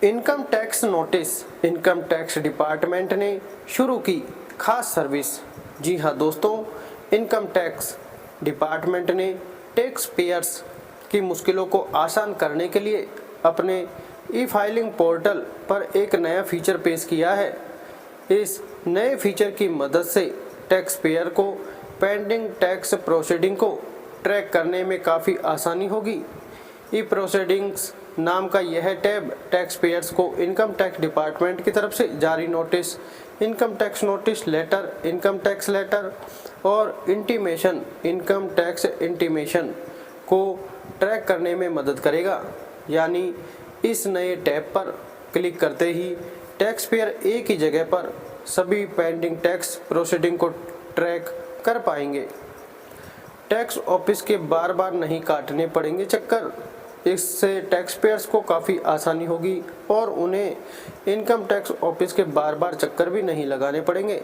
Income tax notice. Income tax department ने शुरू की खास सर्विस। जी हाँ दोस्तों, इनकम टैक्स डिपार्टमेंट ने टैक्स पेयर्स की मुश्किलों को आसान करने के लिए अपने ई फाइलिंग पोर्टल पर एक नया फीचर पेश किया है। इस नए फीचर की मदद से टैक्स पेयर को पेंडिंग टैक्स प्रोसीडिंग को ट्रैक करने में काफ़ी आसानी होगी। ई प्रोसीडिंग्स नाम का यह टैब टैक्स पेयर्स को इनकम टैक्स डिपार्टमेंट की तरफ से जारी notice, income tax notice letter, income tax letter और इंटीमेशन, इनकम टैक्स इंटीमेशन को ट्रैक करने में मदद करेगा। यानी इस नए टैब पर क्लिक करते ही टैक्स पेयर एक ही जगह पर सभी पेंडिंग टैक्स प्रोसीडिंग को ट्रैक कर पाएंगे। टैक्स ऑफिस के बार बार नहीं काटने पड़ेंगे चक्कर। इससे टैक्स पेयर्स को काफ़ी आसानी होगी और उन्हें इनकम टैक्स ऑफिस के बार बार चक्कर भी नहीं लगाने पड़ेंगे।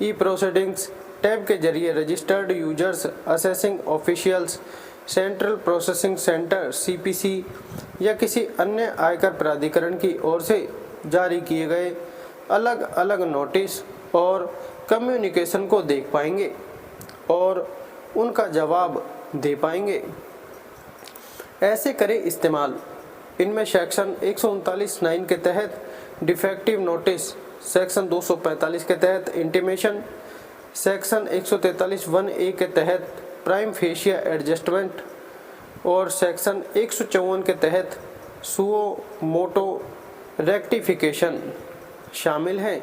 ई प्रोसीडिंग्स टैब के जरिए registered users, assessing officials, central processing centre CPC या किसी अन्य आयकर प्राधिकरण की ओर से जारी किए गए अलग अलग नोटिस और कम्युनिकेशन को देख पाएंगे और उनका जवाब दे पाएंगे। ऐसे करें इस्तेमाल। इनमें सेक्शन 139(9) के तहत डिफेक्टिव नोटिस, सेक्शन 245 के तहत इंटीमेशन, सेक्शन 143(1)(a) के तहत प्राइम फेशिया एडजस्टमेंट और सेक्शन 154 के तहत सुओ मोटो रेक्टिफिकेशन शामिल हैं।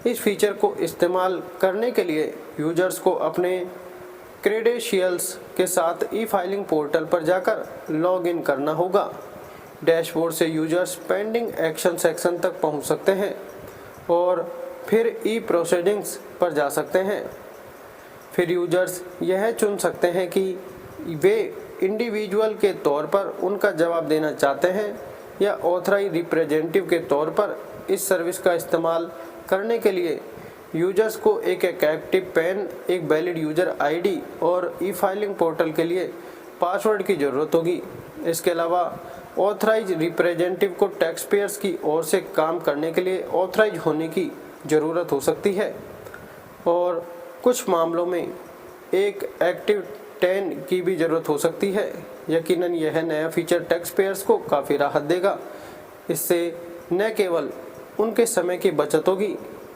इस फीचर को इस्तेमाल करने के लिए यूजर्स को अपने क्रेडेंशियल्स के साथ ई फाइलिंग पोर्टल पर जाकर लॉग इन करना होगा। डैशबोर्ड से यूजर्स पेंडिंग एक्शन सेक्शन तक पहुंच सकते हैं और फिर ई प्रोसीडिंग्स पर जा सकते हैं। फिर यूजर्स यह चुन सकते हैं कि वे इंडिविजुअल के तौर पर उनका जवाब देना चाहते हैं या ऑथराइज रिप्रेजेंटेटिव के तौर पर। इस सर्विस का इस्तेमाल करने के लिए यूजर्स को एक एक्टिव पैन, एक वैलिड यूजर आईडी और ई फाइलिंग पोर्टल के लिए पासवर्ड की ज़रूरत होगी। इसके अलावा ऑथराइज रिप्रेजेंटेटिव को टैक्स पेयर्स की ओर से काम करने के लिए ऑथराइज होने की ज़रूरत हो सकती है और कुछ मामलों में एक एक्टिव 10 की भी ज़रूरत हो सकती है। यकीनन यह नया फीचर टैक्स पेयर्स को काफ़ी राहत देगा। इससे न केवल उनके समय की बचत होगी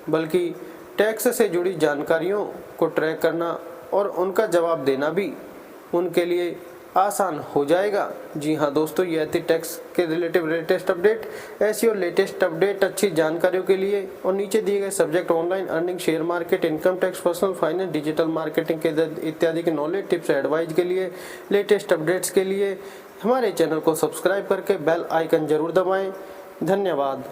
बल्कि टैक्स से जुड़ी जानकारियों को ट्रैक करना और उनका जवाब देना भी उनके लिए आसान हो जाएगा। जी हाँ दोस्तों, यह थी टैक्स के रिलेटिव लेटेस्ट अपडेट। ऐसी और लेटेस्ट अपडेट अच्छी जानकारियों के लिए और नीचे दिए गए subject online earning, share market, income tax, personal finance, digital marketing के इत्यादि के नॉलेज, टिप्स, एडवाइस के लिए, लेटेस्ट अपडेट्स के लिए हमारे चैनल को सब्सक्राइब करके बेल आइकन जरूर दबाएँ। धन्यवाद।